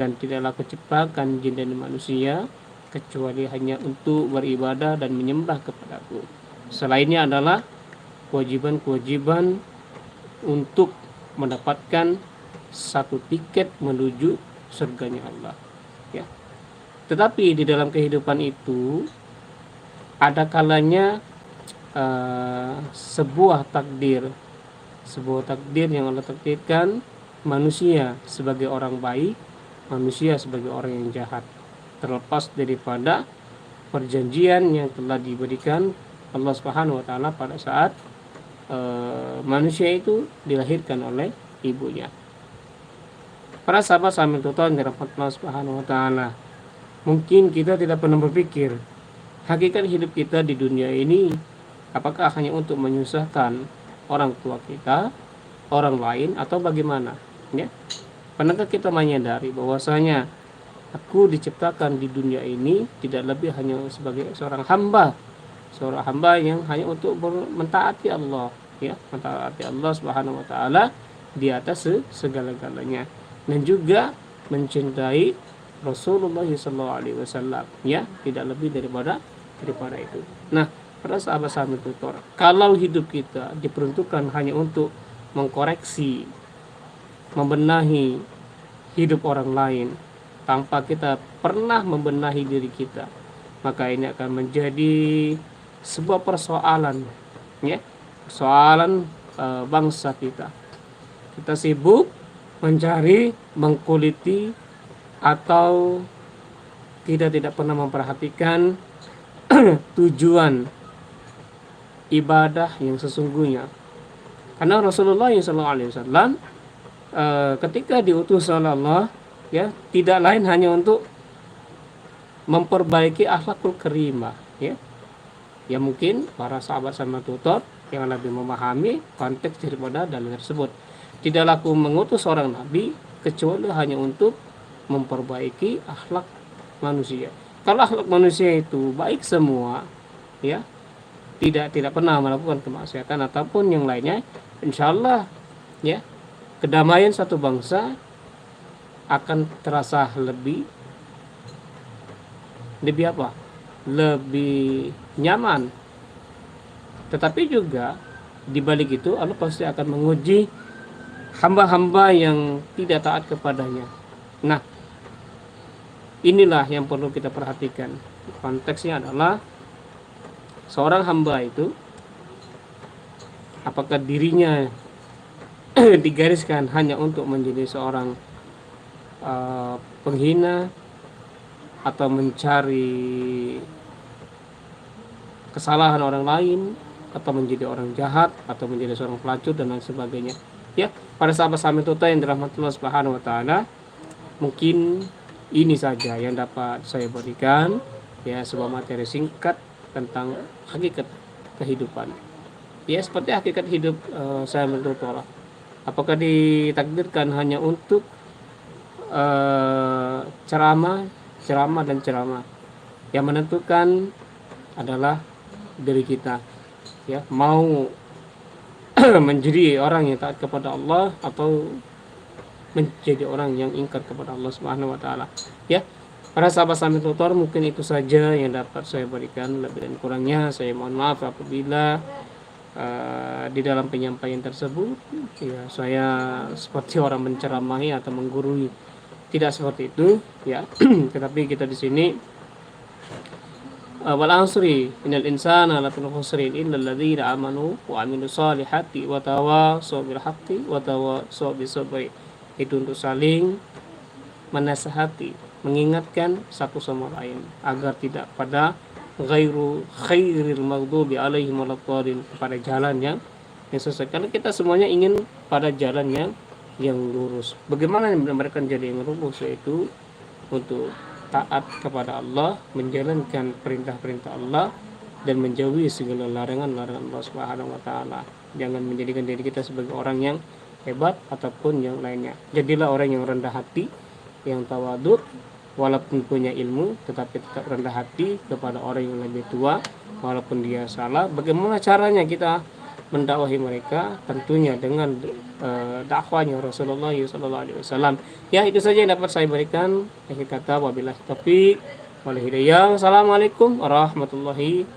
dan tidaklah kuciptakan jin dan manusia kecuali hanya untuk beribadah dan menyembah kepadaku. Selainnya adalah kewajiban-kewajiban untuk mendapatkan satu tiket menuju surganya Allah, ya. Tetapi di dalam kehidupan itu ada kalanya sebuah takdir yang Allah takdirkan, manusia sebagai orang baik, manusia sebagai orang yang jahat, terlepas daripada perjanjian yang telah diberikan Allah Subhanahu wa taala pada saat manusia itu dilahirkan oleh ibunya. Para sahabat sambil tutup dirahmati Allah Subhanahu wa taala, mungkin kita tidak pernah berpikir hakikat hidup kita di dunia ini apakah hanya untuk menyusahkan orang tua kita, orang lain, atau bagaimana, ya? Pernahkah kita menyadari bahwasanya aku diciptakan di dunia ini tidak lebih hanya sebagai seorang hamba yang hanya untuk mentaati Allah, ya, mentaati Allah Subhanahu wa taala di atas segala-galanya, dan juga mencintai Rasulullah SAW, ya, tidak lebih daripada itu. Nah, para sahabat-sahabat tutor, kalau hidup kita diperuntukkan hanya untuk mengkoreksi, membenahi hidup orang lain tanpa kita pernah membenahi diri kita, maka ini akan menjadi sebuah persoalan, ya, persoalan bangsa kita. Kita sibuk mencari, mengkuliti, atau tidak pernah memperhatikan tujuan ibadah yang sesungguhnya. Karena Rasulullah SAW ketika diutus oleh Allah, ya, tidak lain hanya untuk memperbaiki akhlakul karimah, ya. Ya, mungkin para sahabat sama tutor yang lebih memahami konteks daripada dalil tersebut. Tidaklah aku mengutus seorang nabi kecuali hanya untuk memperbaiki akhlak manusia. Kalau akhlak manusia itu baik semua, ya, tidak pernah melakukan kemaksiatan ataupun yang lainnya, insyaallah, ya, kedamaian satu bangsa akan terasa lebih apa? Lebih nyaman. Tetapi juga di balik itu Allah pasti akan menguji hamba-hamba yang tidak taat kepadanya. Nah, inilah yang perlu kita perhatikan. Konteksnya adalah seorang hamba itu apakah dirinya digariskan hanya untuk menjadi seorang penghina atau mencari kesalahan orang lain, atau menjadi orang jahat, atau menjadi seorang pelacur dan lain sebagainya. Ya, pada sahabat-sahabat kita yang dirahmati Allah Subhanahu wa taala, mungkin ini saja yang dapat saya berikan, ya, sebuah materi singkat tentang hakikat kehidupan. Ya, seperti hakikat hidup saya menurut Allah. Apakah ditakdirkan hanya untuk ceramah. Yang menentukan adalah diri kita, ya, mau menjadi orang yang taat kepada Allah atau menjadi orang yang ingkar kepada Allah Subhanahu wa taala. Ya, para sahabat sambil tutor, mungkin itu saja yang dapat saya berikan. Lebih dan kurangnya saya mohon maaf apabila di dalam penyampaian tersebut, ya, saya seperti orang menceramahi atau menggurui. Tidak seperti itu, ya. Tetapi kita di sini wal asri innal insana lafi khusrin illa alladziina amanu wa 'amilus shalihati wa tawashaw bil haqqi wa tawashaw bis sabri. Itu untuk saling menasihati, mengingatkan satu sama lain agar tidak pada ghairu khairil maghdubi alaihim waladdallin, pada jalan yang sesuai. Karena kita semuanya ingin pada jalan yang lurus. Bagaimana mereka jadi yang lurus? Yaitu untuk taat kepada Allah, menjalankan perintah-perintah Allah, dan menjauhi segala larangan-larangan Allah Subhanahu wa taala. Jangan menjadikan diri kita sebagai orang yang hebat ataupun yang lainnya. Jadilah orang yang rendah hati, yang tawadhu, walaupun punya ilmu tetapi tetap rendah hati kepada orang yang lebih tua walaupun dia salah. Bagaimana caranya kita mendakwahi mereka tentunya dengan dakwahnya Rasulullah SAW. Ya, itu saja yang dapat saya berikan. Akhir kata wabillahi taufik wal hidayah. Assalamualaikum warahmatullahi